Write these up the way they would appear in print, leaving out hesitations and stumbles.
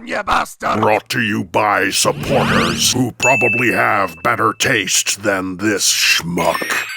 on, you bastard! Brought to you by supporters who probably have better taste than this schmuck.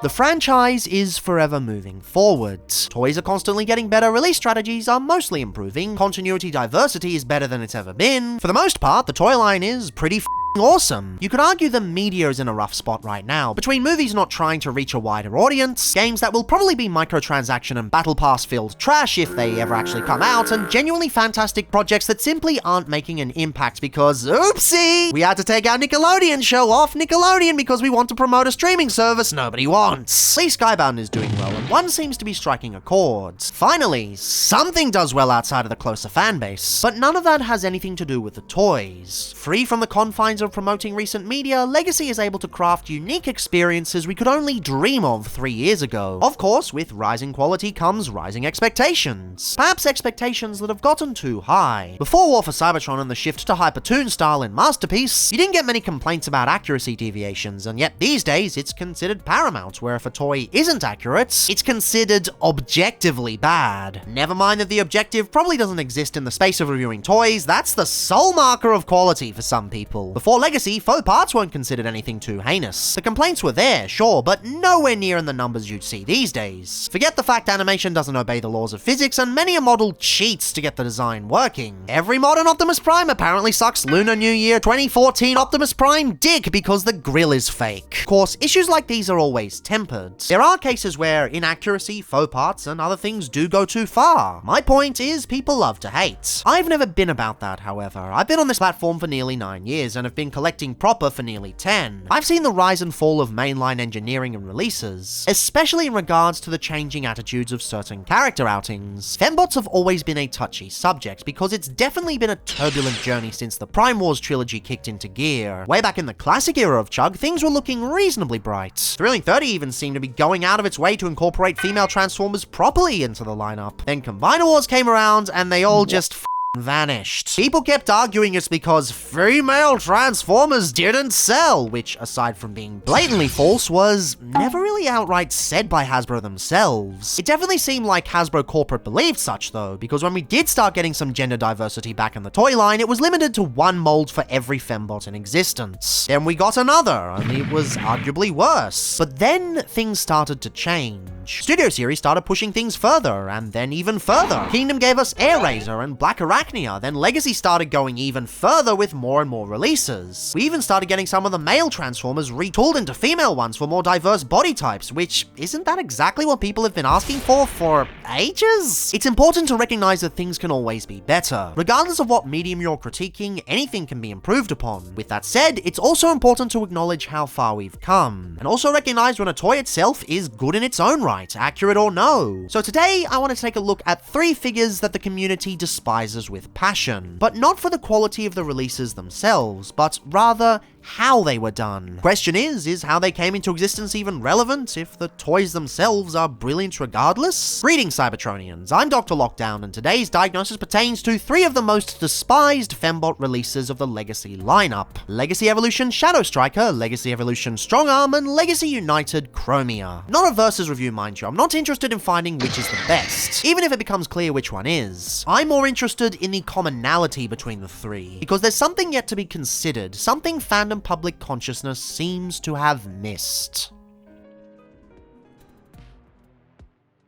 The franchise is forever moving forward. Toys are constantly getting better, release strategies are mostly improving, continuity diversity is better than it's ever been. For the most part, the toy line is pretty awesome. You could argue the media is in a rough spot right now, between movies not trying to reach a wider audience, games that will probably be microtransaction and battle pass filled trash if they ever actually come out, and genuinely fantastic projects that simply aren't making an impact because, oopsie, we had to take our Nickelodeon show off Nickelodeon because we want to promote a streaming service nobody wants. At least Skybound is doing well, and one seems to be striking a chord. Finally, something does well outside of the closer fan base, but none of that has anything to do with the toys. Free from the confines of promoting recent media, Legacy is able to craft unique experiences we could only dream of 3 years ago. Of course, with rising quality comes rising expectations. Perhaps expectations that have gotten too high. Before War for Cybertron and the shift to Hypertoon style in Masterpiece, you didn't get many complaints about accuracy deviations, and yet these days it's considered paramount, where if a toy isn't accurate, it's considered objectively bad. Never mind that the objective probably doesn't exist in the space of reviewing toys, that's the sole marker of quality for some people. Before Legacy, faux parts weren't considered anything too heinous. The complaints were there, sure, but nowhere near in the numbers you'd see these days. Forget the fact animation doesn't obey the laws of physics, and many a model cheats to get the design working. Every modern Optimus Prime apparently sucks Lunar New Year 2014 Optimus Prime dick because the grill is fake. Of course, issues like these are always tempered. There are cases where inaccuracy, faux parts, and other things do go too far. My point is, people love to hate. I've never been about that, however. I've been on this platform for nearly 9 years, and have been collecting proper for nearly 10. I've seen the rise and fall of mainline engineering and releases, especially in regards to the changing attitudes of certain character outings. Fembots have always been a touchy subject, because it's definitely been a turbulent journey since the Prime Wars trilogy kicked into gear. Way back in the classic era of Chug, things were looking reasonably bright. Thrilling 30 even seemed to be going out of its way to incorporate female Transformers properly into the lineup. Then Combiner Wars came around, and they all just vanished. People kept arguing it's because female Transformers didn't sell, which, aside from being blatantly false, was never really outright said by Hasbro themselves. It definitely seemed like Hasbro corporate believed such though, because when we did start getting some gender diversity back in the toy line, it was limited to one mold for every fembot in existence. Then we got another, only it was arguably worse. But then things started to change. Studio Series started pushing things further, and then even further. Kingdom gave us Air Razor and Black Arachnia, then Legacy started going even further with more and more releases. We even started getting some of the male Transformers retooled into female ones for more diverse body types, which isn't that exactly what people have been asking for ages? It's important to recognize that things can always be better. Regardless of what medium you're critiquing, anything can be improved upon. With that said, it's also important to acknowledge how far we've come, and also recognize when a toy itself is good in its own right, accurate or no. So today, I want to take a look at 3 figures that the community despises with passion, but not for the quality of the releases themselves, but rather how they were done. Question is how they came into existence even relevant if the toys themselves are brilliant regardless? Greetings, Cybertronians, I'm DrLockdown, and today's diagnosis pertains to 3 of the most despised fembot releases of the Legacy lineup: Legacy Evolution Shadowstriker, Legacy Evolution Strongarm, and Legacy United Chromia. Not a versus review, mind you, I'm not interested in finding which is the best, even if it becomes clear which one is. I'm more interested in the commonality between the 3, because there's something yet to be considered, something fandom public consciousness seems to have missed.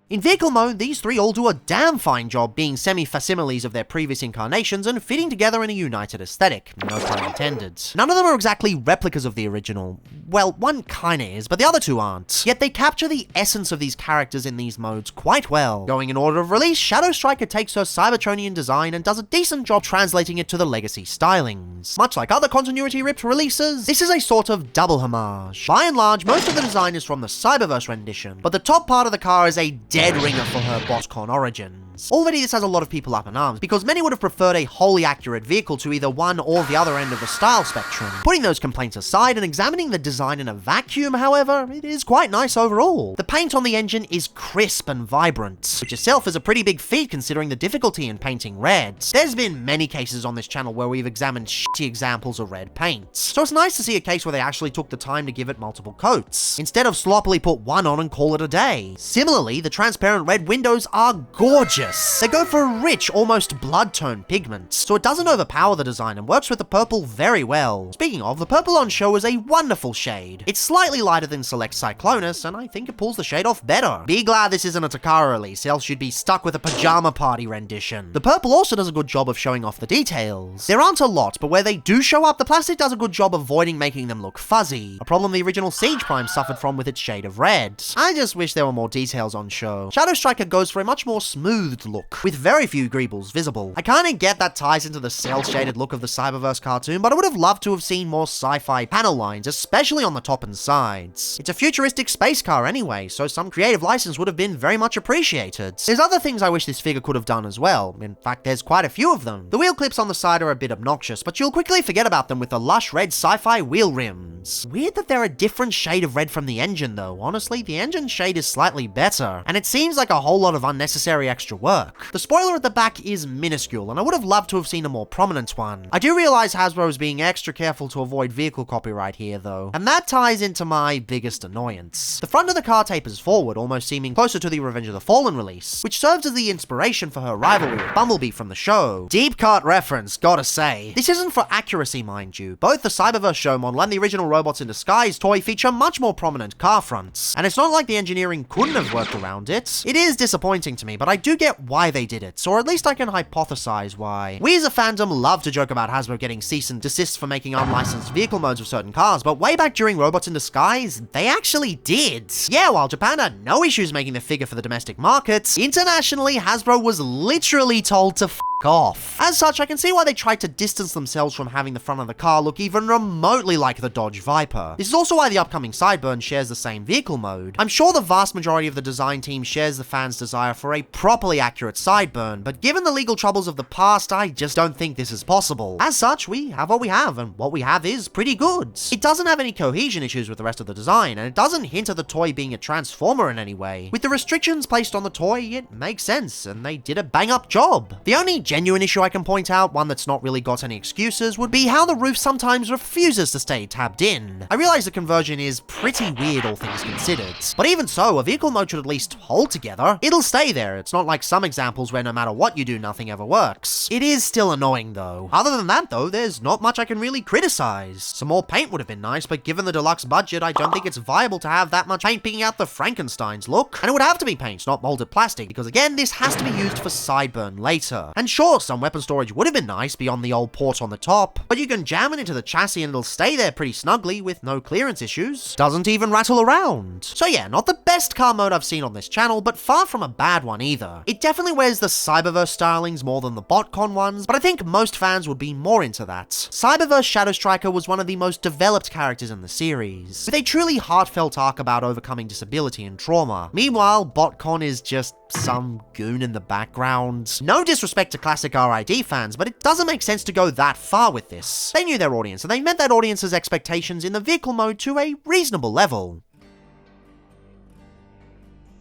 In vehicle mode, these 3 all do a damn fine job being semi-facsimiles of their previous incarnations and fitting together in a united aesthetic, no pun intended. None of them are exactly replicas of the original. Well, one kinda is, but the other 2 aren't. Yet they capture the essence of these characters in these modes quite well. Going in order of release, Shadowstriker takes her Cybertronian design and does a decent job translating it to the Legacy stylings. Much like other continuity-ripped releases, this is a sort of double homage. By and large, most of the design is from the Cyberverse rendition, but the top part of the car is a dead ringer for her BotCon origins. fans. Already this has a lot of people up in arms, because many would have preferred a wholly accurate vehicle to either one or the other end of the style spectrum. Putting those complaints aside and examining the design in a vacuum, however, it is quite nice overall. The paint on the engine is crisp and vibrant, which itself is a pretty big feat considering the difficulty in painting reds. There's been many cases on this channel where we've examined shitty examples of red paints, so it's nice to see a case where they actually took the time to give it multiple coats, instead of sloppily put one on and call it a day. Similarly, the transparent red windows are gorgeous. They go for a rich, almost blood-tone pigment, so it doesn't overpower the design and works with the purple very well. Speaking of, the purple on show is a wonderful shade. It's slightly lighter than Select Cyclonus, and I think it pulls the shade off better. Be glad this isn't a Takara release, else you'd be stuck with a pajama party rendition. The purple also does a good job of showing off the details. There aren't a lot, but where they do show up, the plastic does a good job avoiding making them look fuzzy, a problem the original Siege Prime suffered from with its shade of red. I just wish there were more details on show. Shadowstriker goes for a much more smoothed look, with very few greebles visible. I kinda get that ties into the cel-shaded look of the Cyberverse cartoon, but I would have loved to have seen more sci-fi panel lines, especially on the top and sides. It's a futuristic space car anyway, so some creative license would have been very much appreciated. There's other things I wish this figure could have done as well. In fact, there's quite a few of them. The wheel clips on the side are a bit obnoxious, but you'll quickly forget about them with the lush red sci-fi wheel rims. Weird that they're a different shade of red from the engine though. Honestly, the engine shade is slightly better, and it seems like a whole lot of unnecessary extra work. The spoiler at the back is minuscule, and I would have loved to have seen a more prominent one. I do realize Hasbro is being extra careful to avoid vehicle copyright here though, and that ties into my biggest annoyance. The front of the car tapers forward, almost seeming closer to the Revenge of the Fallen release, which serves as the inspiration for her rivalry with Bumblebee from the show. Deep cut reference, gotta say. This isn't for accuracy, mind you. Both the Cyberverse show model and the original Robots in Disguise toy feature much more prominent car fronts, and it's not like the engineering couldn't have worked around it. It is disappointing to me, but I do get why they did it, or at least I can hypothesize why. We as a fandom love to joke about Hasbro getting cease and desists for making unlicensed vehicle modes of certain cars, but way back during Robots in Disguise, they actually did. Yeah, while Japan had no issues making the figure for the domestic markets, internationally Hasbro was literally told to off. As such, I can see why they tried to distance themselves from having the front of the car look even remotely like the Dodge Viper. This is also why the upcoming Sideburn shares the same vehicle mode. I'm sure the vast majority of the design team shares the fans' desire for a properly accurate Sideburn, but given the legal troubles of the past, I just don't think this is possible. As such, we have what we have, and what we have is pretty good. It doesn't have any cohesion issues with the rest of the design, and it doesn't hint at the toy being a Transformer in any way. With the restrictions placed on the toy, it makes sense, and they did a bang-up job. The only genuine issue I can point out, one that's not really got any excuses, would be how the roof sometimes refuses to stay tabbed in. I realize the conversion is pretty weird, all things considered, but even so, a vehicle mode should at least hold together. It'll stay there. It's not like some examples where no matter what you do, nothing ever works. It is still annoying though. Other than that though, there's not much I can really criticize. Some more paint would have been nice, but given the deluxe budget, I don't think it's viable to have that much paint picking out the Frankenstein's look. And it would have to be paint, not molded plastic, because again, this has to be used for Sideburn later. And sure, some weapon storage would have been nice beyond the old port on the top, but you can jam it into the chassis and it'll stay there pretty snugly with no clearance issues. Doesn't even rattle around. So yeah, not the best car mode I've seen on this channel, but far from a bad one either. It definitely wears the Cyberverse stylings more than the BotCon ones, but I think most fans would be more into that. Cyberverse Shadowstriker was one of the most developed characters in the series, with a truly heartfelt arc about overcoming disability and trauma. Meanwhile, BotCon is just some goon in the background. No disrespect to classic RID fans, but it doesn't make sense to go that far with this. They knew their audience, and they met that audience's expectations in the vehicle mode to a reasonable level.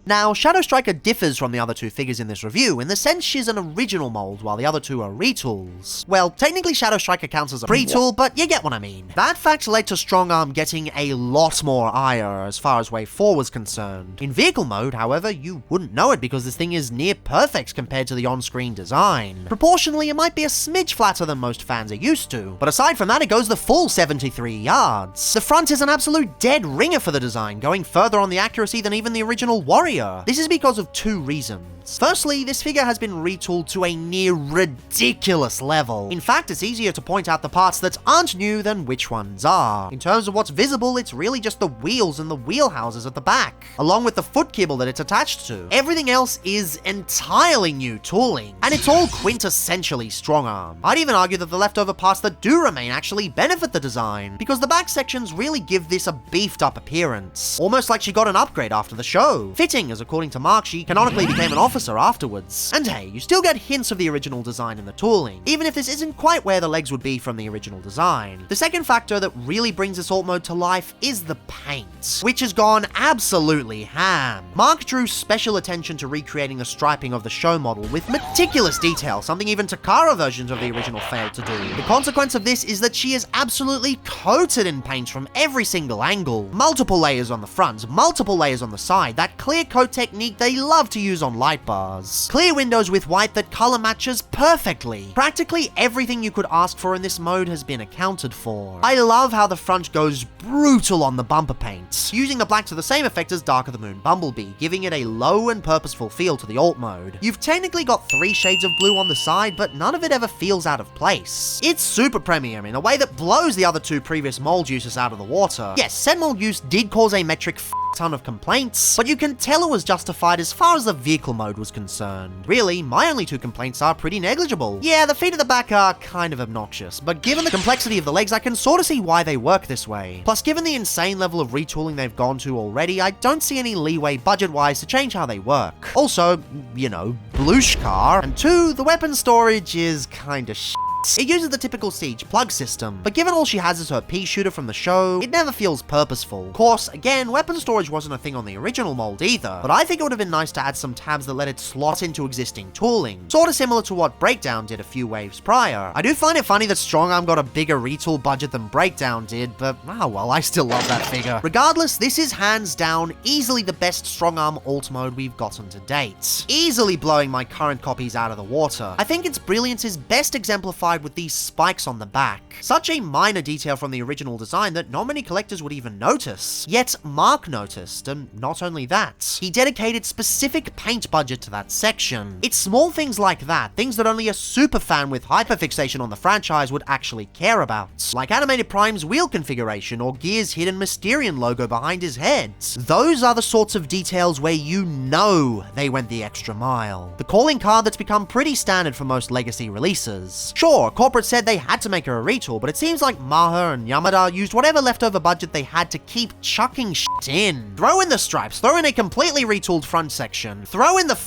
Now, Shadowstriker differs from the other two figures in this review in the sense she's an original mold while the other two are retools. Well, technically Shadowstriker counts as a pre-tool, but you get what I mean. That fact led to Strongarm getting a lot more ire as far as Wave 4 was concerned. In vehicle mode, however, you wouldn't know it because this thing is near perfect compared to the on-screen design. Proportionally, it might be a smidge flatter than most fans are used to, but aside from that, it goes the full 73 yards. The front is an absolute dead ringer for the design, going further on the accuracy than even the original Warrior. This is because of two reasons. Firstly, this figure has been retooled to a near ridiculous level. In fact, it's easier to point out the parts that aren't new than which ones are. In terms of what's visible, it's really just the wheels and the wheel houses at the back, along with the foot kibble that it's attached to. Everything else is entirely new tooling, and it's all quintessentially Strongarm. I'd even argue that the leftover parts that do remain actually benefit the design, because the back sections really give this a beefed up appearance, almost like she got an upgrade after the show. Fitting thing, as according to Mark, she canonically became an officer afterwards. And hey, you still get hints of the original design in the tooling, even if this isn't quite where the legs would be from the original design. The second factor that really brings this alt mode to life is the paint, which has gone absolutely ham. Mark drew special attention to recreating the striping of the show model with meticulous detail, something even Takara versions of the original failed to do. The consequence of this is that she is absolutely coated in paint from every single angle. Multiple layers on the front, multiple layers on the side, that clear coat technique they love to use on light bars. Clear windows with white that color matches perfectly. Practically everything you could ask for in this mode has been accounted for. I love how the front goes brutal on the bumper paint, using the black to the same effect as Dark of the Moon Bumblebee, giving it a low and purposeful feel to the alt mode. You've technically got 3 shades of blue on the side, but none of it ever feels out of place. It's super premium in a way that blows the other 2 previous mold uses out of the water. Yes, said mold use did cause a metric ton of complaints, but you can tell it was justified as far as the vehicle mode was concerned. Really, my only 2 complaints are pretty negligible. Yeah, the feet at the back are kind of obnoxious, but given the complexity of the legs, I can sort of see why they work this way. Plus, given the insane level of retooling they've gone to already, I don't see any leeway budget-wise to change how they work. Also, you know, Blush car. And 2, the weapon storage is kinda shit. It uses the typical Siege plug system, but given all she has is her pea shooter from the show, it never feels purposeful. Of course, again, weapon storage wasn't a thing on the original mold either, but I think it would have been nice to add some tabs that let it slot into existing tooling, sorta similar to what Breakdown did a few waves prior. I do find it funny that Strongarm got a bigger retool budget than Breakdown did, but oh well, I still love that figure. Regardless, this is hands down easily the best Strongarm alt mode we've gotten to date, easily blowing my current copies out of the water. I think its brilliance is best exemplified with these spikes on the back. Such a minor detail from the original design that not many collectors would even notice. Yet Mark noticed, and not only that, he dedicated specific paint budget to that section. It's small things like that, things that only a super fan with hyperfixation on the franchise would actually care about, like Animated Prime's wheel configuration or Gear's hidden Mysterion logo behind his head. Those are the sorts of details where you know they went the extra mile. The calling card that's become pretty standard for most legacy releases. Sure, corporate said they had to make her a retool, but it seems like Maha and Yamada used whatever leftover budget they had to keep chucking shit in. Throw in the stripes, throw in a completely retooled front section, throw in the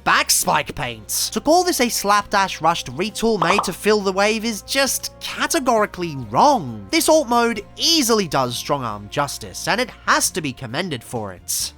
back spike paint. To call this a slapdash rushed retool made to fill the wave is just categorically wrong. This alt mode easily does Strongarm justice, and it has to be commended for it.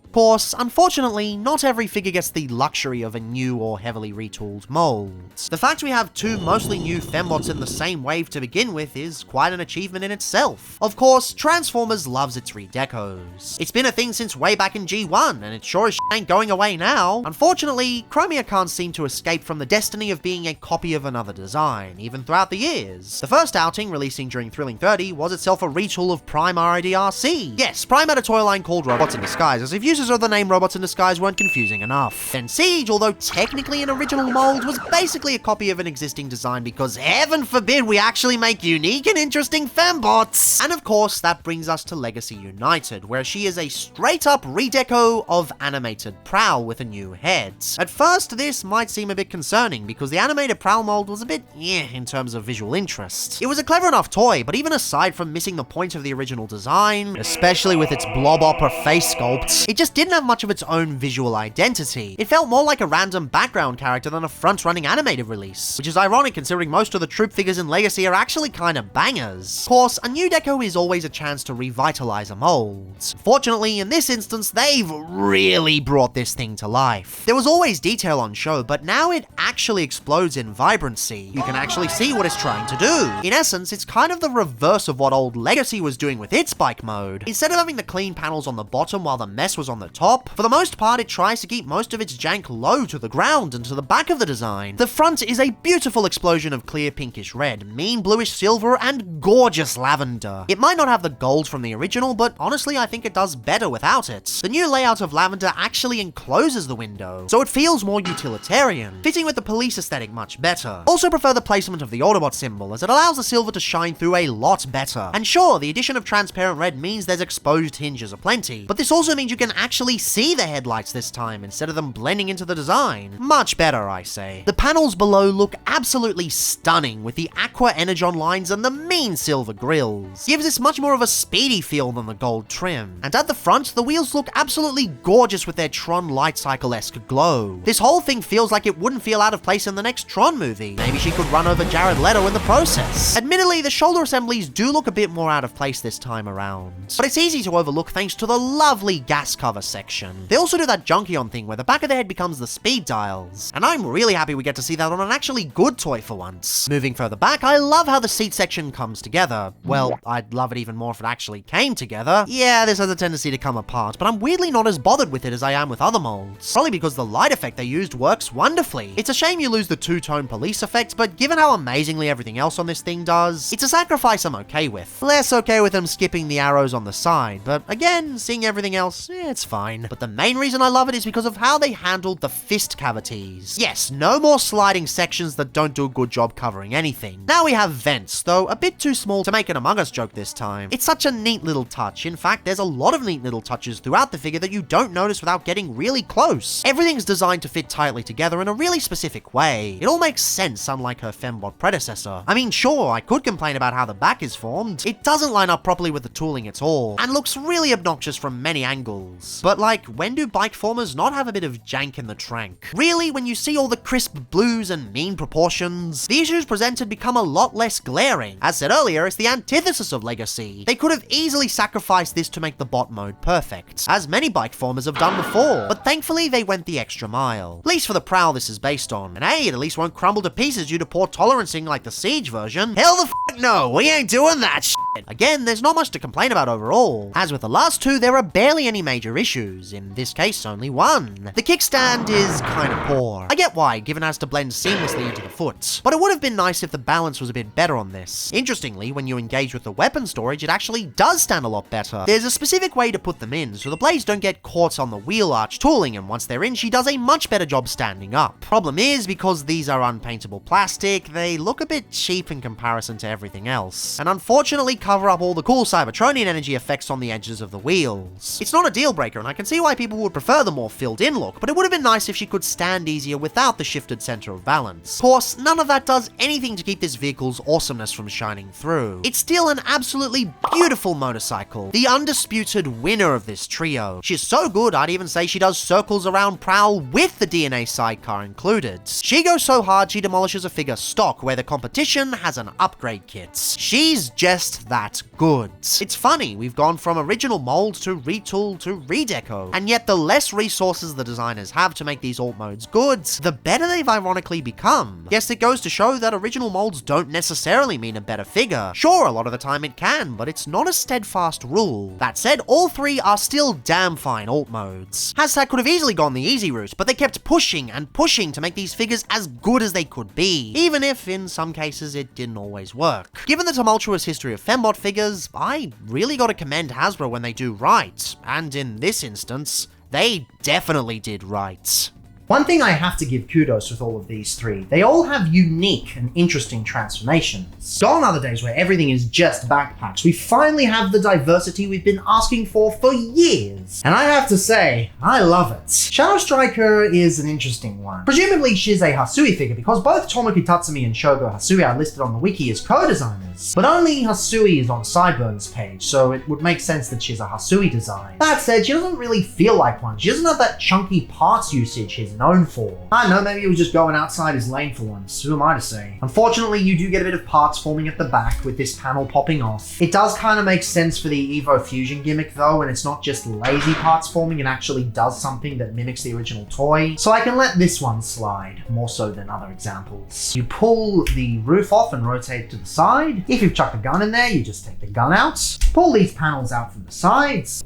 Of course, unfortunately, not every figure gets the luxury of a new or heavily retooled mold. The fact we have 2 mostly new fembots in the same wave to begin with is quite an achievement in itself. Of course, Transformers loves its redecos. It's been a thing since way back in G1, and it sure as ain't going away now. Unfortunately, Chromia can't seem to escape from the destiny of being a copy of another design, even throughout the years. The first outing, releasing during Thrilling 30, was itself a retool of Prime RIDRC. Yes, Prime had a toy line called Robots in Disguise, as if users of the name Robots in Disguise weren't confusing enough. Then Siege, although technically an original mold, was basically a copy of an existing design because heaven forbid we actually make unique and interesting fembots! And of course, that brings us to Legacy United, where she is a straight up redeco of Animated Prowl with a new head. At first, this might seem a bit concerning because the Animated Prowl mold was a bit in terms of visual interest. It was a clever enough toy, but even aside from missing the point of the original design, especially with its blob opera face sculpt, it just didn't have much of its own visual identity. It felt more like a random background character than a front-running animated release, which is ironic considering most of the troop figures in Legacy are actually kinda bangers. Of course, a new deco is always a chance to revitalize a mold. Fortunately, in this instance, they've really brought this thing to life. There was always detail on show, but now it actually explodes in vibrancy. You can actually see what it's trying to do. In essence, it's kind of the reverse of what old Legacy was doing with its bike mode. Instead of having the clean panels on the bottom while the mess was on the top, for the most part, it tries to keep most of its jank low to the ground and to the back of the design. The front is a beautiful explosion of clear pinkish red, mean bluish silver, and gorgeous lavender. It might not have the gold from the original, but honestly, I think it does better without it. The new layout of lavender actually encloses the window, so it feels more utilitarian, fitting with the police aesthetic much better. Also prefer the placement of the Autobot symbol, as it allows the silver to shine through a lot better. And sure, the addition of transparent red means there's exposed hinges aplenty, but this also means you can actually actually see the headlights this time instead of them blending into the design. Much better, I say. The panels below look absolutely stunning with the aqua energon lines and the mean silver grills. Gives this much more of a speedy feel than the gold trim. And at the front, the wheels look absolutely gorgeous with their Tron light cycle-esque glow. This whole thing feels like it wouldn't feel out of place in the next Tron movie. Maybe she could run over Jared Leto in the process. Admittedly, the shoulder assemblies do look a bit more out of place this time around, but it's easy to overlook thanks to the lovely gas cover section. They also do that Junkion thing where the back of the head becomes the speed dials, and I'm really happy we get to see that on an actually good toy for once. Moving further back, I love how the seat section comes together. Well, I'd love it even more if it actually came together. Yeah, this has a tendency to come apart, but I'm weirdly not as bothered with it as I am with other molds. Probably because the light effect they used works wonderfully. It's a shame you lose the two-tone police effect, but given how amazingly everything else on this thing does, it's a sacrifice I'm okay with. Less okay with them skipping the arrows on the side, but again, seeing everything else, it's fine. But the main reason I love it is because of how they handled the fist cavities. Yes, no more sliding sections that don't do a good job covering anything. Now we have vents, though a bit too small to make an Among Us joke this time. It's such a neat little touch. In fact, there's a lot of neat little touches throughout the figure that you don't notice without getting really close. Everything's designed to fit tightly together in a really specific way. It all makes sense, unlike her fembot predecessor. I mean, sure, I could complain about how the back is formed. It doesn't line up properly with the tooling at all, and looks really obnoxious from many angles. But like, when do bike formers not have a bit of jank in the trank? Really, when you see all the crisp blues and mean proportions, the issues presented become a lot less glaring. As said earlier, it's the antithesis of Legacy. They could have easily sacrificed this to make the bot mode perfect, as many bike formers have done before, but thankfully they went the extra mile. At least for the prowl this is based on, and hey, it at least won't crumble to pieces due to poor tolerancing like the Siege version. Hell the f*** no, we ain't doing that shit. Again, there's not much to complain about overall. As with the last two, there are barely any major issues, in this case only one. The kickstand is kinda poor. I get why, given it has to blend seamlessly into the foot, but it would have been nice if the balance was a bit better on this. Interestingly, when you engage with the weapon storage, it actually does stand a lot better. There's a specific way to put them in, so the blades don't get caught on the wheel arch tooling, and once they're in, she does a much better job standing up. Problem is, because these are unpaintable plastic, they look a bit cheap in comparison to everything else, and unfortunately cover up all the cool Cybertronian energy effects on the edges of the wheels. It's not a deal breaker, and I can see why people would prefer the more filled in look, but it would have been nice if she could stand easier without the shifted center of balance. Of course, none of that does anything to keep this vehicle's awesomeness from shining through. It's still an absolutely beautiful motorcycle, the undisputed winner of this trio. She's so good, I'd even say she does circles around Prowl with the DNA sidecar included. She goes so hard she demolishes a figure stock where the competition has an upgrade kit. She's just that good. It's funny, we've gone from original mold to retool to redeco, and yet the less resources the designers have to make these alt modes good, the better they've ironically become. Yes, it goes to show that original molds don't necessarily mean a better figure. Sure, a lot of the time it can, but it's not a steadfast rule. That said, all three are still damn fine alt modes. Hashtag could have easily gone the easy route, but they kept pushing and pushing to make these figures as good as they could be, even if in some cases it didn't always work. Given the tumultuous history of fembot figures, I really gotta commend Hasbro when they do right, and in this instance, they definitely did right. One thing I have to give kudos with all of these three, they all have unique and interesting transformations. Gone are the days where everything is just backpacks. We finally have the diversity we've been asking for years. And I have to say, I love it. Shadowstriker is an interesting one. Presumably she's a Hasui figure because both Tomoki Tatsumi and Shogo Hasui are listed on the wiki as co-designers, but only Hasui is on Sideburns' page, so it would make sense that she's a Hasui design. That said, she doesn't really feel like one. She doesn't have that chunky parts usage she's known for. I don't know, maybe he was just going outside his lane for once. Who am I to say? Unfortunately, you do get a bit of parts forming at the back with this panel popping off. It does kind of make sense for the Evo Fusion gimmick though, and it's not just lazy parts forming, it actually does something that mimics the original toy. So I can let this one slide, more so than other examples. You pull the roof off and rotate to the side. If you've chucked a gun in there, you just take the gun out. Pull these panels out from the sides.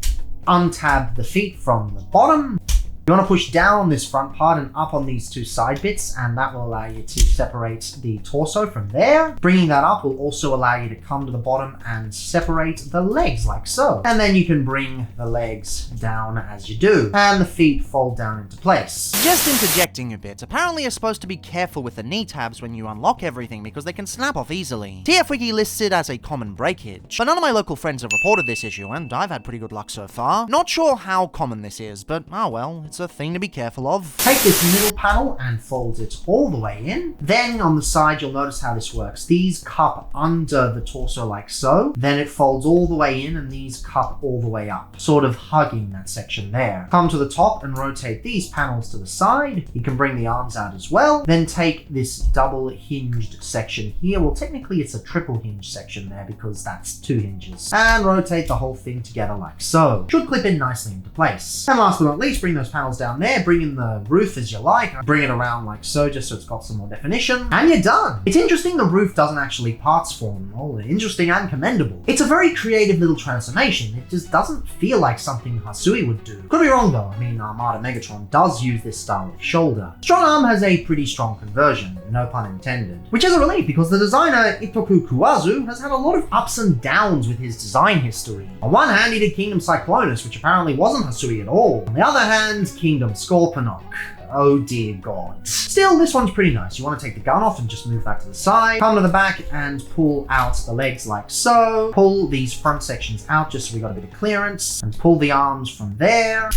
Untab the feet from the bottom. You want to push down on this front part and up on these two side bits, and that will allow you to separate the torso from there. Bringing that up will also allow you to come to the bottom and separate the legs like so. And then you can bring the legs down as you do, and the feet fold down into place. Just interjecting a bit, apparently you're supposed to be careful with the knee tabs when you unlock everything because they can snap off easily. TFWiki lists it as a common breakage, but none of my local friends have reported this issue, and I've had pretty good luck so far. Not sure how common this is, but oh well, it's a thing to be careful of. Take this middle panel and fold it all the way in. Then on the side, you'll notice how this works. These cup under the torso like so, then it folds all the way in, and these cup all the way up, sort of hugging that section there. Come to the top and rotate these panels to the side. You can bring the arms out as well. Then take this double hinged section here. Well, technically it's a triple hinge section there because that's 2 hinges. And rotate the whole thing together like so. Should clip in nicely into place. And last but not least, bring those panels down there. Bring in the roof as you like. Bring it around like so, just so it's got some more definition. And you're done. It's interesting the roof doesn't actually parts form. Oh, interesting and commendable. It's a very creative little transformation. It just doesn't feel like something Hasui would do. Could be wrong though. I mean, Armada Megatron does use this style of shoulder. Strongarm has a pretty strong conversion, no pun intended. Which is a relief because the designer Itoku Kuwazu has had a lot of ups and downs with his design history. On one hand, he did Kingdom Cyclonus, which apparently wasn't Hasui at all. On the other hand, Kingdom Scorponok. Oh dear god. Still, this one's pretty nice. You want to take the gun off and just move that to the side. Come to the back and pull out the legs like so. Pull these front sections out just so we got a bit of clearance. And pull the arms from there.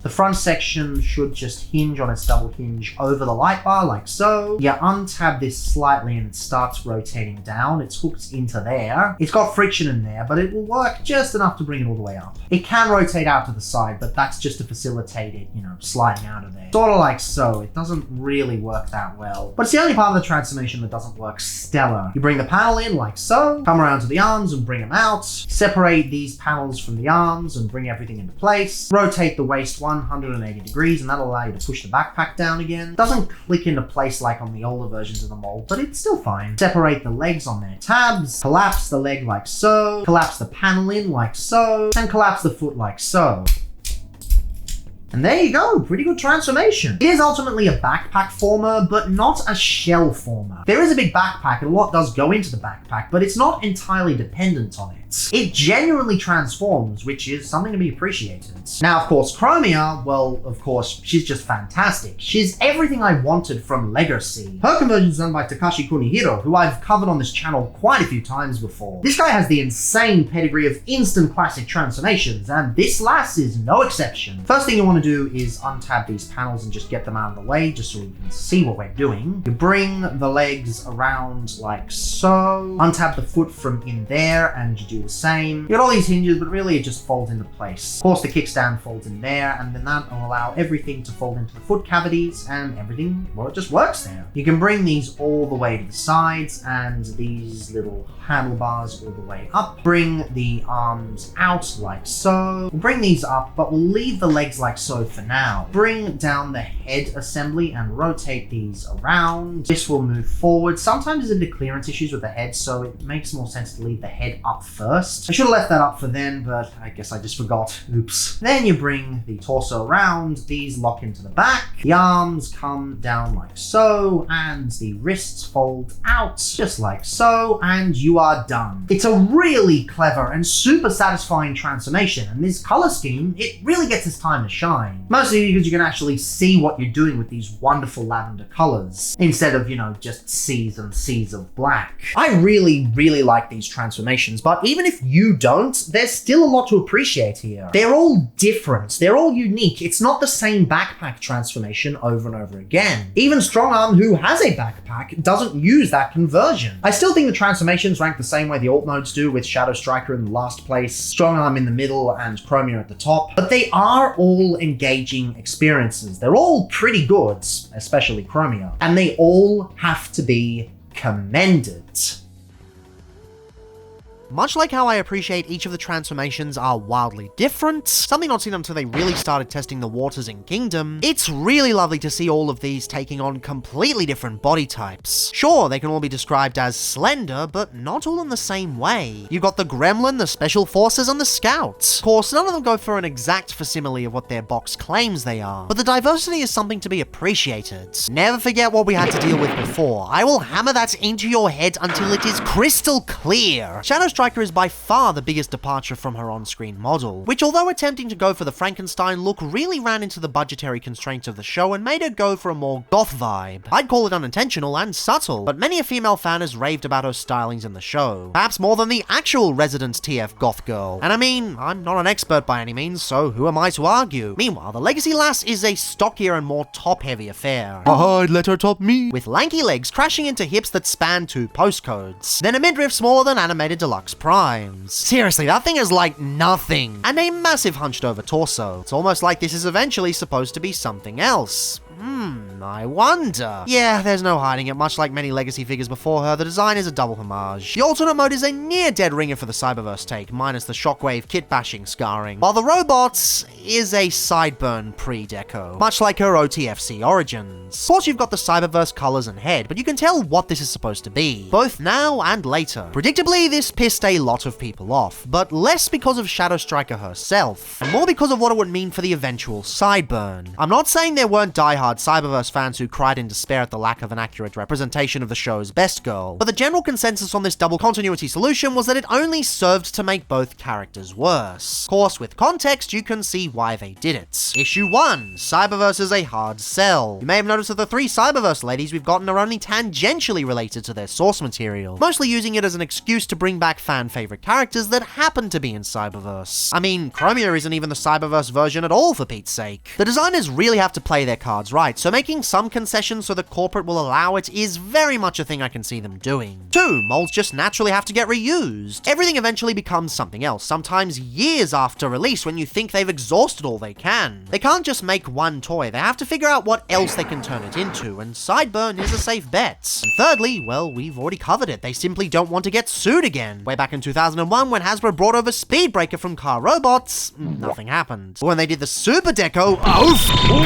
The front section should just hinge on its double hinge over the light bar like so. You untab this slightly and it starts rotating down. It's hooked into there. It's got friction in there, but it will work just enough to bring it all the way up. It can rotate out to the side, but that's just to facilitate it, sliding out of there. Sort of like so. It doesn't really work that well, but it's the only part of the transformation that doesn't work stellar. You bring the panel in like so, come around to the arms and bring them out, separate these panels from the arms and bring everything into place, rotate the waist 180 degrees, and that'll allow you to push the backpack down again. Doesn't click into place like on the older versions of the mold, but it's still fine. Separate the legs on their tabs, collapse the leg like so, collapse the panel in like so, and collapse the foot like so. And there you go, pretty good transformation. It is ultimately a backpack former, but not a shell former. There is a big backpack and a lot does go into the backpack, but it's not entirely dependent on it. It genuinely transforms, which is something to be appreciated. Now, of course, Chromia, well, of course, she's just fantastic. She's everything I wanted from Legacy. Her conversion is done by Takashi Kunihiro, who I've covered on this channel quite a few times before. This guy has the insane pedigree of instant classic transformations, and this lass is no exception. First thing you want to do is untab these panels and just get them out of the way, just so we can see what we're doing. You bring the legs around like so, untab the foot from in there, and you do the same. You got all these hinges, but really it just folds into place. Of course, the kickstand folds in there, and then that will allow everything to fold into the foot cavities, and everything, well, it just works there. You can bring these all the way to the sides, and these little handlebars all the way up. Bring the arms out like so. We'll bring these up, but we'll leave the legs like so for now. Bring down the head assembly and rotate these around. This will move forward. Sometimes there's into clearance issues with the head, so it makes more sense to leave the head up first. I should have left that up for then, but I guess I just forgot. Oops. Then you bring the torso around, these lock into the back, the arms come down like so, and the wrists fold out just like so, and you are done. It's a really clever and super satisfying transformation, and this color scheme, it really gets its time to shine. Mostly because you can actually see what you're doing with these wonderful lavender colors, instead of, just seas and seas of black. I really, really like these transformations, but even if you don't, there's still a lot to appreciate here. They're all different, they're all unique. It's not the same backpack transformation over and over again. Even Strongarm, who has a backpack, doesn't use that conversion. I still think the transformations rank the same way the alt modes do, with Shadowstriker in the last place, Strongarm in the middle, and Chromia at the top, but they are all engaging experiences. They're all pretty good, especially Chromia, and they all have to be commended. Much like how I appreciate each of the transformations are wildly different, something not seen until they really started testing the waters in Kingdom, it's really lovely to see all of these taking on completely different body types. Sure, they can all be described as slender, but not all in the same way. You've got the Gremlin, the Special Forces, and the Scouts. Of course, none of them go for an exact facsimile of what their box claims they are, but the diversity is something to be appreciated. Never forget what we had to deal with before. I will hammer that into your head until it is crystal clear. Shadowstriker is by far the biggest departure from her on-screen model, which although attempting to go for the Frankenstein look really ran into the budgetary constraints of the show and made her go for a more goth vibe. I'd call it unintentional and subtle, but many a female fan has raved about her stylings in the show, perhaps more than the actual resident TF goth girl. And I mean, I'm not an expert by any means, so who am I to argue? Meanwhile, the Legacy Lass is a stockier and more top-heavy affair. I'd let her top me. With lanky legs crashing into hips that span 2 postcodes, then a midriff smaller than animated deluxe primes. Seriously, that thing is like nothing, and a massive hunched over torso. It's almost like this is eventually supposed to be something else. I wonder. Yeah, there's no hiding it. Much like many Legacy figures before her, the design is a double homage. The alternate mode is a near-dead ringer for the Cyberverse take, minus the Shockwave kit-bashing scarring, while the Robots is a sideburn pre-deco, much like her OTFC origins. Of course, you've got the Cyberverse colors and head, but you can tell what this is supposed to be, both now and later. Predictably, this pissed a lot of people off, but less because of Shadowstriker herself, and more because of what it would mean for the eventual sideburn. I'm not saying there weren't diehard Cyberverse fans who cried in despair at the lack of an accurate representation of the show's best girl, but the general consensus on this double continuity solution was that it only served to make both characters worse. Of course, with context, you can see why they did it. Issue 1, Cyberverse is a hard sell. You may have noticed that the 3 Cyberverse ladies we've gotten are only tangentially related to their source material, mostly using it as an excuse to bring back fan-favorite characters that happen to be in Cyberverse. I mean, Chromia isn't even the Cyberverse version at all, for Pete's sake. The designers really have to play their cards right, so making some concessions so the corporate will allow it is very much a thing I can see them doing. 2, molds just naturally have to get reused. Everything eventually becomes something else, sometimes years after release when you think they've exhausted all they can. They can't just make one toy, they have to figure out what else they can turn it into, and Sideburn is a safe bet. And thirdly, well, we've already covered it, they simply don't want to get sued again. Way back in 2001 when Hasbro brought over Speedbreaker from Car Robots, nothing happened. But when they did the Super Deco,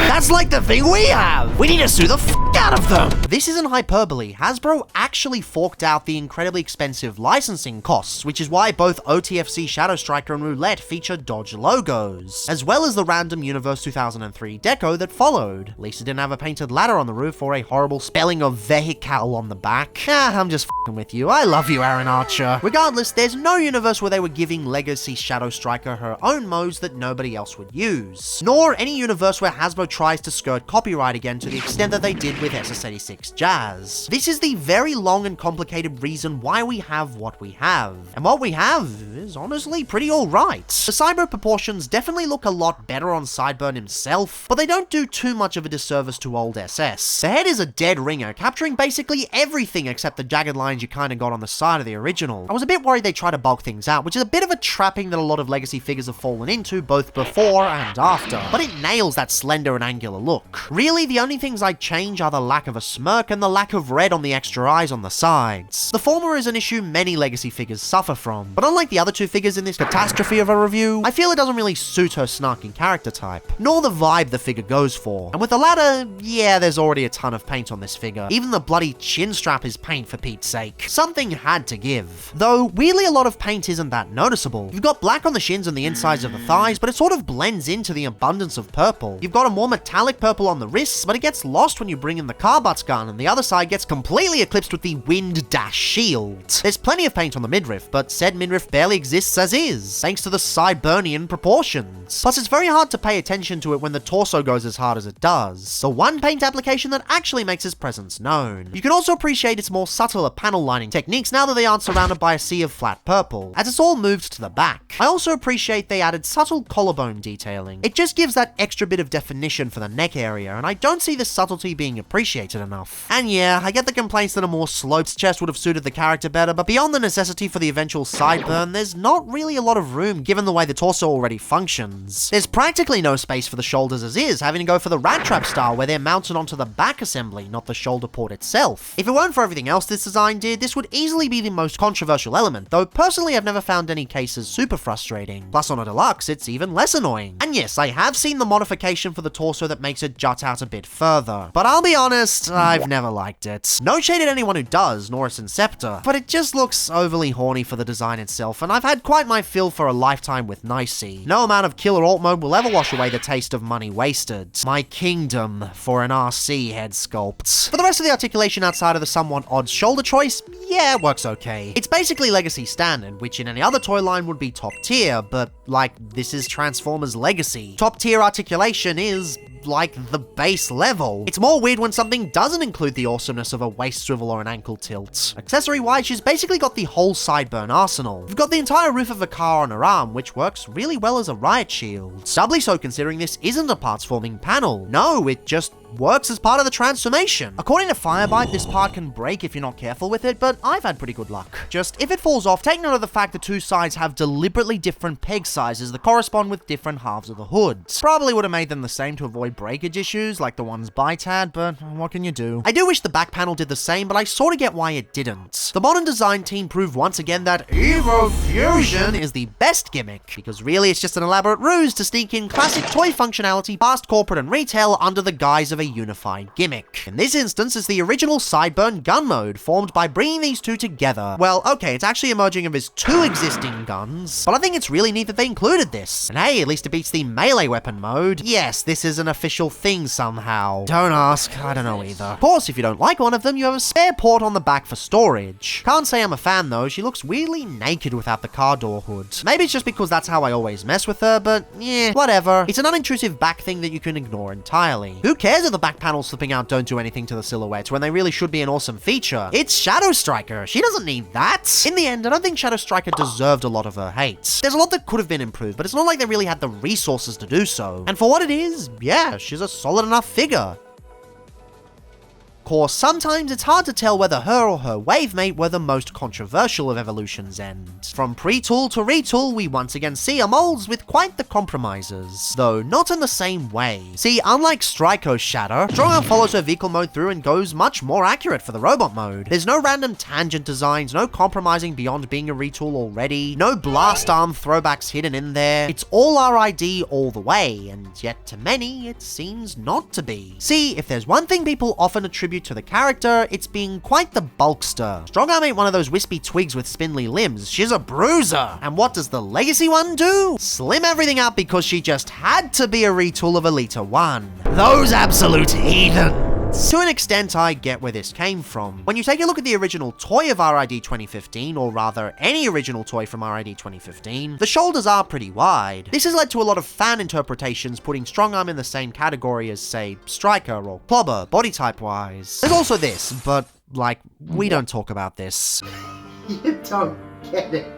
that's like the thing we have! We need to sue the f*** out of them! This isn't hyperbole. Hasbro actually forked out the incredibly expensive licensing costs, which is why both OTFC Shadowstriker and Roulette feature Dodge logos, as well as the random Universe 2003 deco that followed. At least it didn't have a painted ladder on the roof or a horrible spelling of vehicle on the back. I'm just f***ing with you. I love you, Aaron Archer. Regardless, there's no universe where they were giving Legacy Shadowstriker her own modes that nobody else would use, nor any universe where Hasbro tries to skirt copyright again to the extent that they did with SS86 Jazz. This is the very long and complicated reason why we have what we have. And what we have is honestly pretty alright. The cyber proportions definitely look a lot better on Sideburn himself, but they don't do too much of a disservice to old SS. The head is a dead ringer, capturing basically everything except the jagged lines you kinda got on the side of the original. I was a bit worried they try to bulk things out, which is a bit of a trapping that a lot of Legacy figures have fallen into both before and after, but it nails that slender and angular look. Really, the only things I'd change are the lack of a smirk and the lack of red on the extra eyes on the sides. The former is an issue many Legacy figures suffer from, but unlike the other 2 figures in this catastrophe of a review, I feel it doesn't really suit her snarking character type, nor the vibe the figure goes for. And with the latter, yeah, there's already a ton of paint on this figure. Even the bloody chin strap is paint, for Pete's sake. Something had to give. Though, weirdly a lot of paint isn't that noticeable. You've got black on the shins and the insides of the thighs, but it sort of blends into the abundance of purple. You've got a more metallic purple on the wrists, but it gets lost when you bring in the car butts gun, and the other side gets completely eclipsed with the wind dash shield. There's plenty of paint on the midriff, but said midriff barely exists as is, thanks to the Sideburnian proportions. Plus, it's very hard to pay attention to it when the torso goes as hard as it does. The one paint application that actually makes its presence known. You can also appreciate its more subtler panel lining techniques now that they aren't surrounded by a sea of flat purple, as it's all moved to the back. I also appreciate they added subtle collarbone detailing. It just gives that extra bit of definition for the neck area, and I don't see this subtlety being appreciated appreciated enough. And yeah, I get the complaints that a more sloped chest would have suited the character better, but beyond the necessity for the eventual sideburn, there's not really a lot of room given the way the torso already functions. There's practically no space for the shoulders as is, having to go for the rat trap style where they're mounted onto the back assembly, not the shoulder port itself. If it weren't for everything else this design did, this would easily be the most controversial element, though personally I've never found any cases super frustrating. Plus on a deluxe, it's even less annoying. And yes, I have seen the modification for the torso that makes it jut out a bit further, but I'll be honest, I've never liked it. No shade at anyone who does, nor its inceptor, but it just looks overly horny for the design itself, and I've had quite my fill for a lifetime with Nicey. No amount of killer alt mode will ever wash away the taste of money wasted. My kingdom for an RC head sculpt. For the rest of the articulation outside of the somewhat odd shoulder choice, yeah, it works okay. It's basically Legacy Standard, which in any other toy line would be top tier, but like, this is Transformers Legacy. Top tier articulation is like the base level. It's more weird when something doesn't include the awesomeness of a waist swivel or an ankle tilt. Accessory-wise, she's basically got the whole sideburn arsenal. We've got the entire roof of a car on her arm, which works really well as a riot shield. Doubly so considering this isn't a parts-forming panel. No, it just works as part of the transformation. According to Firebite, this part can break if you're not careful with it, but I've had pretty good luck. Just, if it falls off, take note of the fact the two sides have deliberately different peg sizes that correspond with different halves of the hood. Probably would have made them the same to avoid breakage issues like the ones Byte had, but what can you do? I do wish the back panel did the same, but I sort of get why it didn't. The modern design team proved once again that Evo Fusion is the best gimmick, because really it's just an elaborate ruse to sneak in classic toy functionality past corporate and retail under the guise of a unified gimmick. In this instance, it's the original sideburn gun mode, formed by bringing these two together. Well, okay, it's actually a merging of his two existing guns, but I think it's really neat that they included this. And hey, at least it beats the melee weapon mode. Yes, this is an official thing somehow. Don't ask, I don't know either. Of course, if you don't like one of them, you have a spare port on the back for storage. Can't say I'm a fan though, she looks weirdly naked without the car door hood. Maybe it's just because that's how I always mess with her, but yeah, whatever. It's an unintrusive back thing that you can ignore entirely. Who cares if the back panels slipping out don't do anything to the silhouette when they really should be an awesome feature? It's Shadowstriker, she doesn't need that. In the end, I don't think Shadowstriker deserved a lot of her hate. There's a lot that could have been improved, but it's not like they really had the resources to do so. And for what it is, yeah, she's a solid enough figure. Course, sometimes it's hard to tell whether her or her wavemate were the most controversial of Evolution's end. From pre-tool to retool, we once again see our molds with quite the compromises, though not in the same way. See, unlike Stryko's Shadow, Strongarm follows her vehicle mode through and goes much more accurate for the robot mode. There's no random tangent designs, no compromising beyond being a retool already, no blast arm throwbacks hidden in there. It's all RID all the way, and yet to many, it seems not to be. See, if there's one thing people often attribute to the character, it's being quite the bulkster. Strongarm ain't one of those wispy twigs with spindly limbs, she's a bruiser. And what does the Legacy one do? Slim everything out because she just had to be a retool of Elita 1. Those absolute heathens. To an extent, I get where this came from. When you take a look at the original toy of RID 2015, or rather, any original toy from RID 2015, the shoulders are pretty wide. This has led to a lot of fan interpretations putting Strongarm in the same category as, say, Striker or Clobber, body type-wise. There's also this, but, like, we don't talk about this. You don't get it.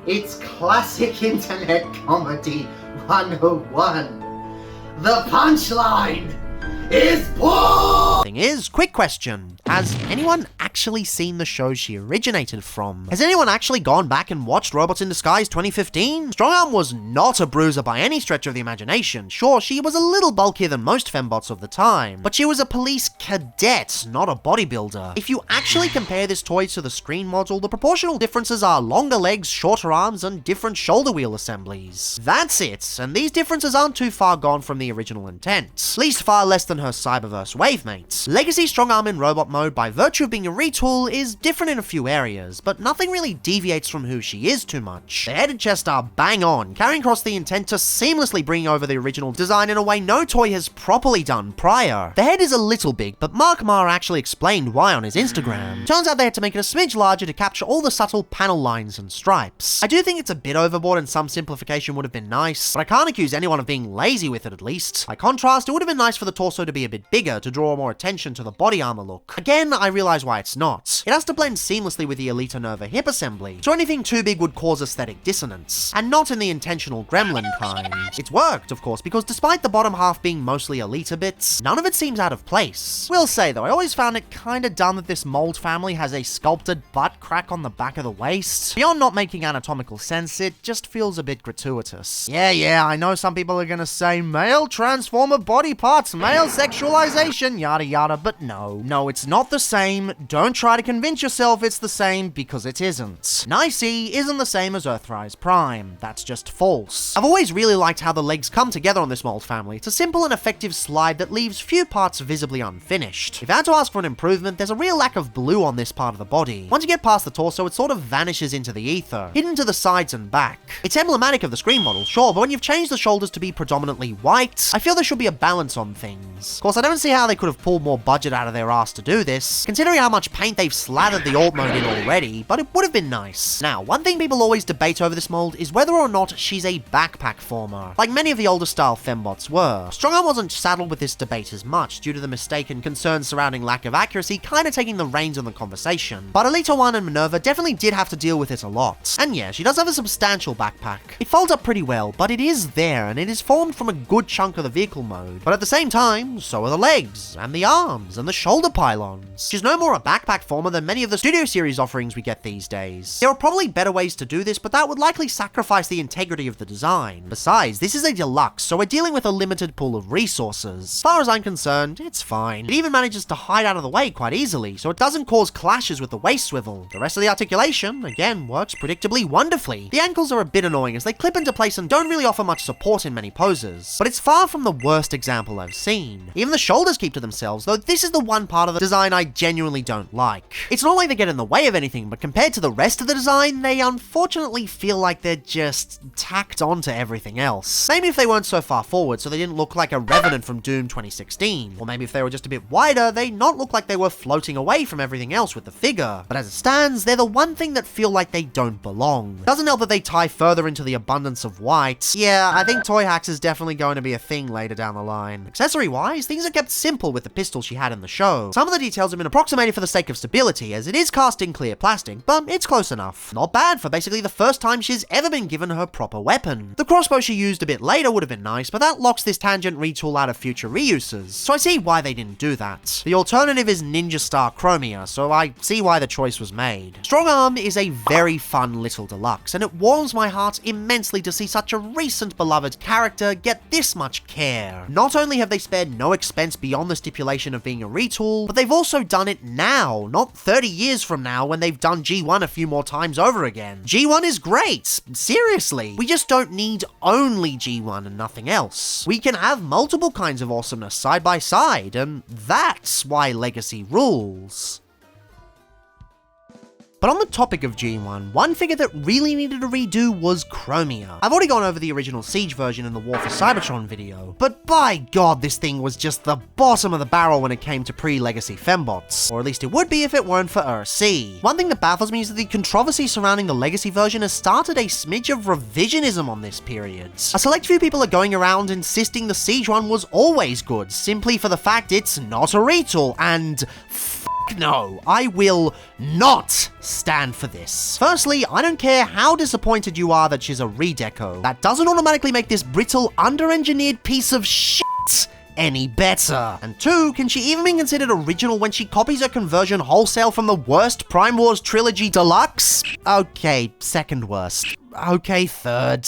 It's classic internet comedy 101. The punchline is bull! Thing is, quick question. Has anyone actually seen the show she originated from? Has anyone actually gone back and watched Robots in Disguise 2015? Strongarm was not a bruiser by any stretch of the imagination. Sure, she was a little bulkier than most fembots of the time, but she was a police cadet, not a bodybuilder. If you actually compare this toy to the screen model, the proportional differences are longer legs, shorter arms, and different shoulder wheel assemblies. That's it, and these differences aren't too far gone from the original intent. At least far less than her Cyberverse wavemate. Legacy Strongarm in robot mode, by virtue of being a retool, is different in a few areas, but nothing really deviates from who she is too much. The head and chest are bang on, carrying across the intent to seamlessly bring over the original design in a way no toy has properly done prior. The head is a little big, but Mark Marr actually explained why on his Instagram. Turns out they had to make it a smidge larger to capture all the subtle panel lines and stripes. I do think it's a bit overboard and some simplification would have been nice, but I can't accuse anyone of being lazy with it at least. By contrast, it would have been nice for the torso to be a bit bigger to draw more attention to the body armor look. Again, I realize why it's not. It has to blend seamlessly with the Elita Nova hip assembly, so anything too big would cause aesthetic dissonance, and not in the intentional gremlin kind. It's worked, of course, because despite the bottom half being mostly Elita bits, none of it seems out of place. Will say though, I always found it kinda dumb that this mold family has a sculpted butt crack on the back of the waist. Beyond not making anatomical sense, it just feels a bit gratuitous. Yeah, I know some people are gonna say male transformer body parts, male sexualization, yada yada, but no, it's not the same. Don't try to convince yourself it's the same, because it isn't. Nicey isn't the same as Earthrise Prime. That's just false. I've always really liked how the legs come together on this mold family. It's a simple and effective slide that leaves few parts visibly unfinished. If I had to ask for an improvement, there's a real lack of blue on this part of the body. Once you get past the torso, it sort of vanishes into the ether, hidden to the sides and back. It's emblematic of the Scream model, sure, but when you've changed the shoulders to be predominantly white, I feel there should be a balance on things. Of course, I don't see how they could have pulled more budget out of their ass to do this, considering how much paint they've slathered the alt mode in already, but it would have been nice. Now, one thing people always debate over this mold is whether or not she's a backpack former, like many of the older style fembots were. Strongarm wasn't saddled with this debate as much, due to the mistake and concerns surrounding lack of accuracy kinda taking the reins on the conversation, but Elita 1 and Minerva definitely did have to deal with it a lot. And yeah, she does have a substantial backpack. It folds up pretty well, but it is there, and it is formed from a good chunk of the vehicle mode. But at the same time, so are the legs, and the arms, and the shoulder pylons. She's no more a backpack former than many of the Studio Series offerings we get these days. There are probably better ways to do this, but that would likely sacrifice the integrity of the design. Besides, this is a deluxe, so we're dealing with a limited pool of resources. As far as I'm concerned, it's fine. It even manages to hide out of the way quite easily, so it doesn't cause clashes with the waist swivel. The rest of the articulation, again, works predictably wonderfully. The ankles are a bit annoying as they clip into place and don't really offer much support in many poses, but it's far from the worst example I've seen. Even the shoulders keep to themselves, though this is the one part of the design I genuinely don't like. It's not like they get in the way of anything, but compared to the rest of the design, they unfortunately feel like they're just tacked onto everything else. Maybe if they weren't so far forward so they didn't look like a Revenant from Doom 2016, or maybe if they were just a bit wider, they not look like they were floating away from everything else with the figure. But as it stands, they're the one thing that feel like they don't belong. Doesn't help that they tie further into the abundance of white. Yeah, I think toy hacks is definitely going to be a thing later down the line. Accessory-wise, things are kept simple with the pistol she had in the show. Some of the details have been approximated for the sake of stability, as it is cast in clear plastic, but it's close enough. Not bad for basically the first time she's ever been given her proper weapon. The crossbow she used a bit later would have been nice, but that locks this tangent retool out of future reuses, so I see why they didn't do that. The alternative is Ninja Star Chromia, so I see why the choice was made. Strongarm is a very fun little deluxe, and it warms my heart immensely to see such a recent beloved character get this much care. Not only have they spared no expense beyond the stipulation of being a retool, but they've also done it now, not 30 years from now when they've done G1 a few more times over again. G1 is great, seriously. We just don't need only G1 and nothing else. We can have multiple kinds of awesomeness side by side, and that's why Legacy rules. But on the topic of G1, one figure that really needed a redo was Chromia. I've already gone over the original Siege version in the War for Cybertron video, but by god, this thing was just the bottom of the barrel when it came to pre-Legacy fembots. Or at least it would be if it weren't for RC. One thing that baffles me is that the controversy surrounding the Legacy version has started a smidge of revisionism on this period. A select few people are going around insisting the Siege one was always good, simply for the fact it's not a retool, and no, I will not stand for this. Firstly, I don't care how disappointed you are that she's a redeco. That doesn't automatically make this brittle, under-engineered piece of shit any better. And two, can she even be considered original when she copies her conversion wholesale from the worst Prime Wars Trilogy Deluxe? Okay, second worst. Okay, third.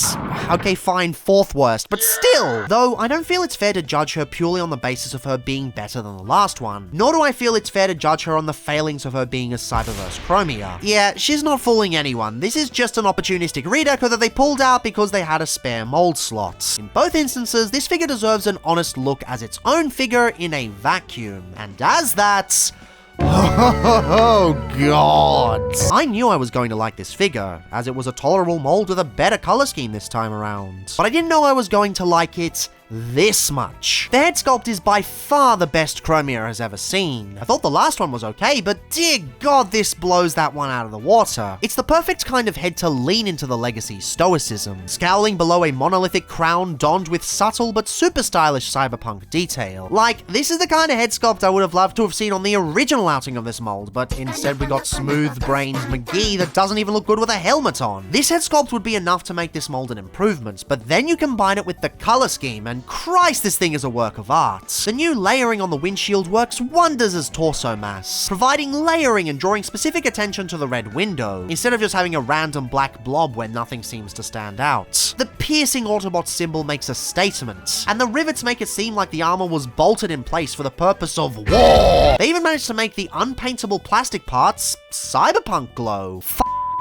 Okay, fine, fourth worst. But still! Though, I don't feel it's fair to judge her purely on the basis of her being better than the last one. Nor do I feel it's fair to judge her on the failings of her being a Cyberverse Chromia. Yeah, she's not fooling anyone. This is just an opportunistic redeco that they pulled out because they had a spare mold slot. In both instances, this figure deserves an honest look as its own figure in a vacuum. And as that, oh god. I knew I was going to like this figure, as it was a tolerable mold with a better color scheme this time around. But I didn't know I was going to like it this much. The head sculpt is by far the best Chromia has ever seen. I thought the last one was okay, but dear god, this blows that one out of the water. It's the perfect kind of head to lean into the legacy stoicism, scowling below a monolithic crown donned with subtle but super stylish cyberpunk detail. Like, this is the kind of head sculpt I would have loved to have seen on the original outing of this mold, but instead we got smooth-brained McGee that doesn't even look good with a helmet on. This head sculpt would be enough to make this mold an improvement, but then you combine it with the color scheme, and Christ, this thing is a work of art. The new layering on the windshield works wonders as torso mass, providing layering and drawing specific attention to the red window, instead of just having a random black blob where nothing seems to stand out. The piercing Autobot symbol makes a statement, and the rivets make it seem like the armor was bolted in place for the purpose of war. They even managed to make the unpaintable plastic parts cyberpunk glow.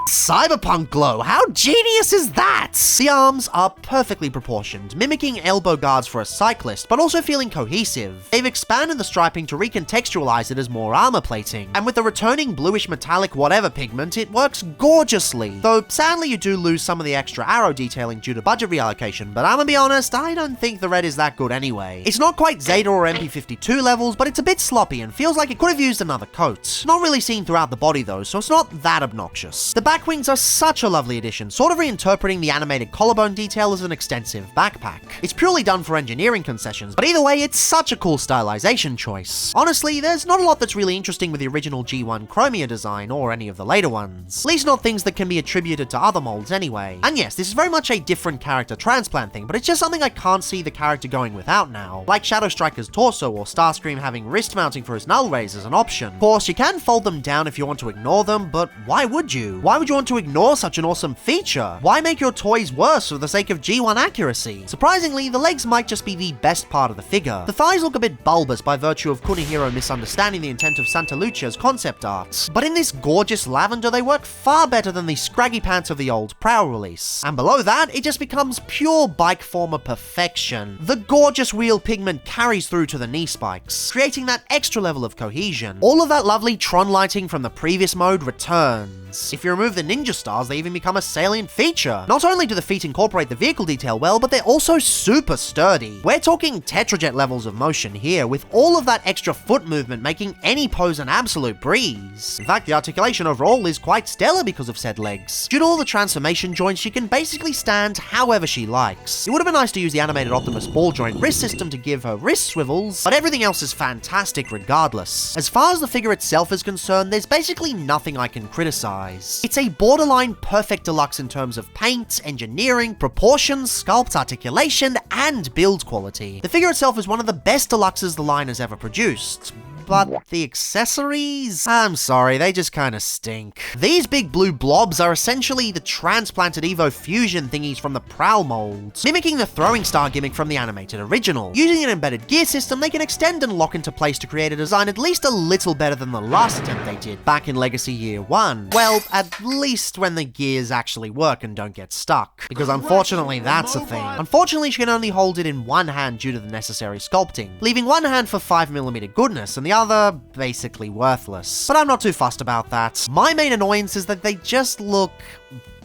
Cyberpunk glow, how genius is that? The arms are perfectly proportioned, mimicking elbow guards for a cyclist, but also feeling cohesive. They've expanded the striping to recontextualize it as more armor plating, and with the returning bluish metallic whatever pigment, it works gorgeously. Though sadly you do lose some of the extra arrow detailing due to budget reallocation, but I'm gonna be honest, I don't think the red is that good anyway. It's not quite Zeta or MP52 levels, but it's a bit sloppy and feels like it could have used another coat. Not really seen throughout the body though, so it's not that obnoxious. The back wings are such a lovely addition, sort of reinterpreting the animated collarbone detail as an extensive backpack. It's purely done for engineering concessions, but either way, it's such a cool stylization choice. Honestly, there's not a lot that's really interesting with the original G1 Chromia design, or any of the later ones. At least not things that can be attributed to other molds anyway. And yes, this is very much a different character transplant thing, but it's just something I can't see the character going without now. Like Shadowstriker's torso, or Starscream having wrist mounting for his null rays as an option. Of course, you can fold them down if you want to ignore them, but why would you? Why would you want to ignore such an awesome feature? Why make your toys worse for the sake of G1 accuracy? Surprisingly, the legs might just be the best part of the figure. The thighs look a bit bulbous by virtue of Kunihiro misunderstanding the intent of Santa Lucia's concept art, but in this gorgeous lavender they work far better than the scraggy pants of the old Prowl release. And below that, it just becomes pure bike former perfection. The gorgeous wheel pigment carries through to the knee spikes, creating that extra level of cohesion. All of that lovely Tron lighting from the previous mode returns. If you remove the ninja stars, they even become a salient feature. Not only do the feet incorporate the vehicle detail well, but they're also super sturdy. We're talking Tetrajet levels of motion here, with all of that extra foot movement making any pose an absolute breeze. In fact, the articulation overall is quite stellar because of said legs. Due to all the transformation joints, she can basically stand however she likes. It would have been nice to use the animated Optimus ball joint wrist system to give her wrist swivels, but everything else is fantastic regardless. As far as the figure itself is concerned, there's basically nothing I can criticize. It's a borderline perfect deluxe in terms of paint, engineering, proportions, sculpt, articulation, and build quality. The figure itself is one of the best deluxes the line has ever produced. But the accessories? I'm sorry, they just kinda stink. These big blue blobs are essentially the transplanted Evo Fusion thingies from the Prowl molds, mimicking the throwing star gimmick from the animated original. Using an embedded gear system, they can extend and lock into place to create a design at least a little better than the last attempt they did back in Legacy Year 1. Well, at least when the gears actually work and don't get stuck. Because unfortunately, that's a thing. Unfortunately, she can only hold it in one hand due to the necessary sculpting, leaving one hand for 5mm goodness and the other basically worthless. But I'm not too fussed about that. My main annoyance is that they just look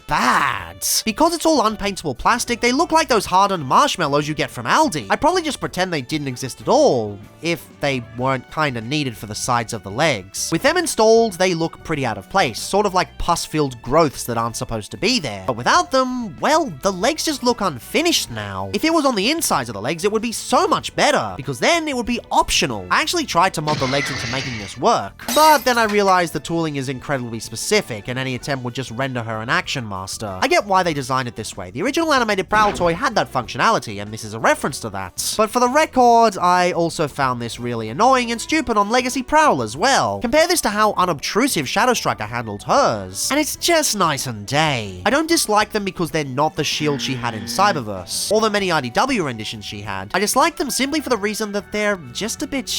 bad. Because it's all unpaintable plastic, they look like those hardened marshmallows you get from Aldi. I'd probably just pretend they didn't exist at all, if they weren't kinda needed for the sides of the legs. With them installed, they look pretty out of place, sort of like pus-filled growths that aren't supposed to be there. But without them, well, the legs just look unfinished now. If it was on the insides of the legs, it would be so much better, because then it would be optional. I actually tried to mod the legs into making this work, but then I realized the tooling is incredibly specific, and any attempt would just render her an action master. I get why they designed it this way. The original animated Prowl toy had that functionality, and this is a reference to that. But for the record, I also found this really annoying and stupid on Legacy Prowl as well. Compare this to how unobtrusive Shadowstriker handled hers, and it's just night and day. I don't dislike them because they're not the shield she had in Cyberverse, or the many IDW renditions she had. I dislike them simply for the reason that they're just a bit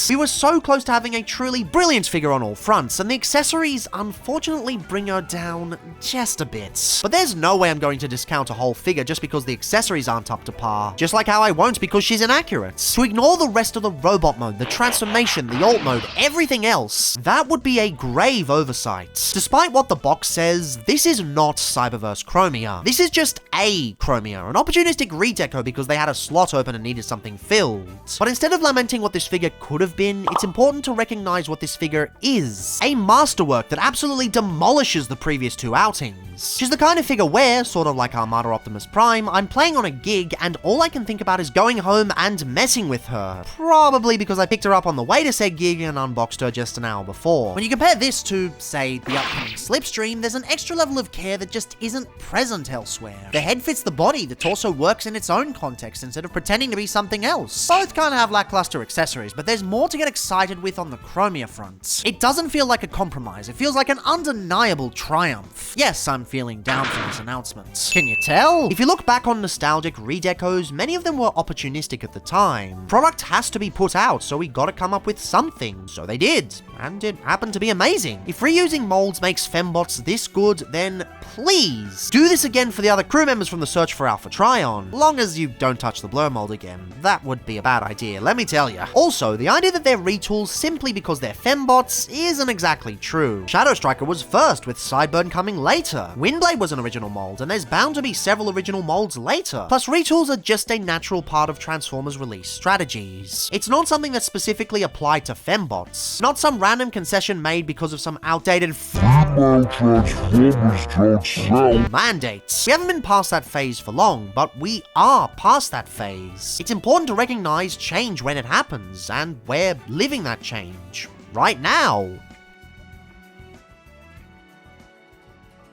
We were so close to having a truly brilliant figure on all fronts, and the accessories unfortunately bring her down just a bit. But there's no way I'm going to discount a whole figure just because the accessories aren't up to par. Just like how I won't because she's inaccurate. To ignore the rest of the robot mode, the transformation, the alt mode, everything else, that would be a grave oversight. Despite what the box says, this is not Cyberverse Chromia. This is just a Chromia, an opportunistic redeco because they had a slot open and needed something filled. But instead of lamenting what this figure could have been, it's important to recognize what this figure is. A masterwork that absolutely demolishes the previous two outings. She's the kind of figure where, sort of like Armada Optimus Prime, I'm playing on a gig and all I can think about is going home and messing with her. Probably because I picked her up on the way to said gig and unboxed her just an hour before. When you compare this to, say, the upcoming Slipstream, there's an extra level of care that just isn't present elsewhere. The head fits the body, the torso works in its own context instead of pretending to be something else. Both kind of have lackluster accessories, but there's more to get excited with on the Chromia front. It doesn't feel like a compromise, it feels like an undeniable triumph. Yes, I'm feeling down for this announcement. Can you tell? If you look back on nostalgic redecos, many of them were opportunistic at the time. Product has to be put out, so we gotta come up with something. So they did, and it happened to be amazing. If reusing molds makes fembots this good, then please do this again for the other crew members from the Search for Alpha Tryon. Long as you don't touch the blur mold again. That would be a bad idea, let me tell you. Also, the idea that they're retools simply because they're fembots isn't exactly true. Shadowstriker was first, with Sideburn coming later. Windblade was an original mold, and there's bound to be several original molds later. Plus, retools are just a natural part of Transformers release strategies. It's not something that's specifically applied to fembots. Not some random concession made because of some outdated Female Transformers don't sell. mandates. We haven't been past that phase for long, but we are past that phase. It's important to recognize change when it happens, and we're living that change right now.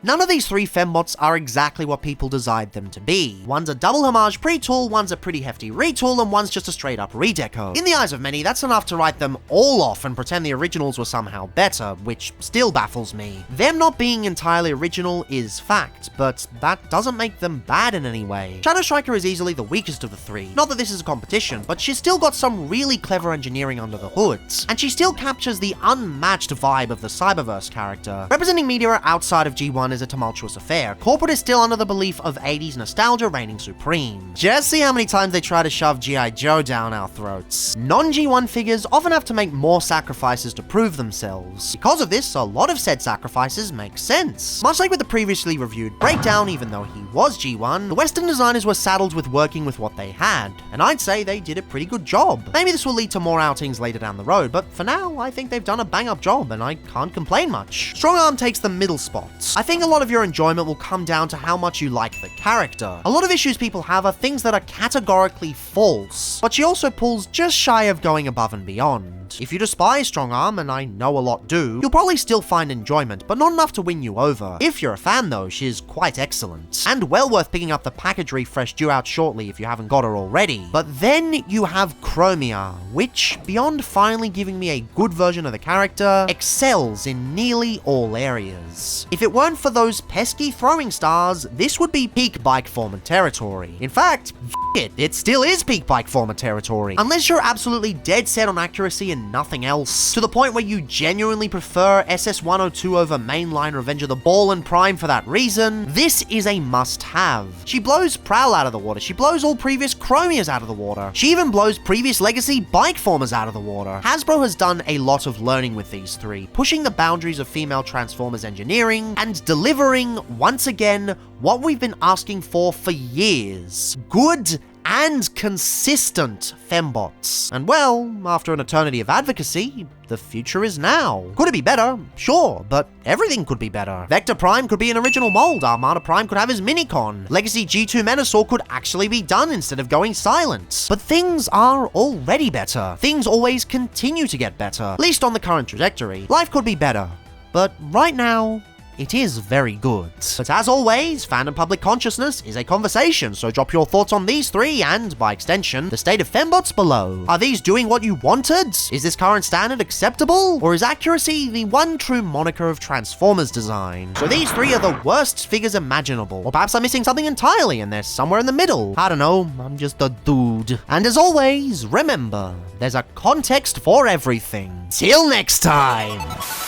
None of these three fembots are exactly what people desired them to be. One's a double homage pre-tool, one's a pretty hefty retool, and one's just a straight up redeco. In the eyes of many, that's enough to write them all off and pretend the originals were somehow better, which still baffles me. Them not being entirely original is fact, but that doesn't make them bad in any way. Shadowstriker is easily the weakest of the three. Not that this is a competition, but she's still got some really clever engineering under the hood, and she still captures the unmatched vibe of the Cyberverse character. Representing media outside of G1 is a tumultuous affair. Corporate is still under the belief of 80s nostalgia reigning supreme. Just see how many times they try to shove G.I. Joe down our throats. Non-G1 figures often have to make more sacrifices to prove themselves. Because of this, a lot of said sacrifices make sense. Much like with the previously reviewed Breakdown, even though he was G1, the Western designers were saddled with working with what they had, and I'd say they did a pretty good job. Maybe this will lead to more outings later down the road, but for now, I think they've done a bang-up job, and I can't complain much. Strongarm takes the middle spot. I think a lot of your enjoyment will come down to how much you like the character. A lot of issues people have are things that are categorically false, but she also pulls just shy of going above and beyond. If you despise Strongarm, and I know a lot do, you'll probably still find enjoyment, but not enough to win you over. If you're a fan though, she's quite excellent, and well worth picking up the package refresh due out shortly if you haven't got her already. But then you have Chromia, which, beyond finally giving me a good version of the character, excels in nearly all areas. If it weren't for those pesky throwing stars, this would be peak bike former territory. In fact, it still is peak bike former territory. Unless you're absolutely dead set on accuracy and nothing else, to the point where you genuinely prefer SS-102 over mainline Revenge of the Ball and Prime for that reason, this is a must-have. She blows Prowl out of the water, she blows all previous Chromias out of the water, she even blows previous Legacy bike formers out of the water. Hasbro has done a lot of learning with these three, pushing the boundaries of female Transformers engineering, and delivering, once again, what we've been asking for years. Good and consistent fembots. And well, after an eternity of advocacy, the future is now. Could it be better? Sure, but everything could be better. Vector Prime could be an original mold, Armada Prime could have his Minicon, Legacy G2 Menasor could actually be done instead of going silent. But things are already better. Things always continue to get better, at least on the current trajectory. Life could be better, but right now, it is very good. But as always, fandom public consciousness is a conversation, so drop your thoughts on these three and, by extension, the state of fembots below. Are these doing what you wanted? Is this current standard acceptable? Or is accuracy the one true moniker of Transformers design? So these three are the worst figures imaginable. Or perhaps I'm missing something entirely and they're somewhere in the middle. I don't know, I'm just a dude. And as always, remember, there's a context for everything. Till next time!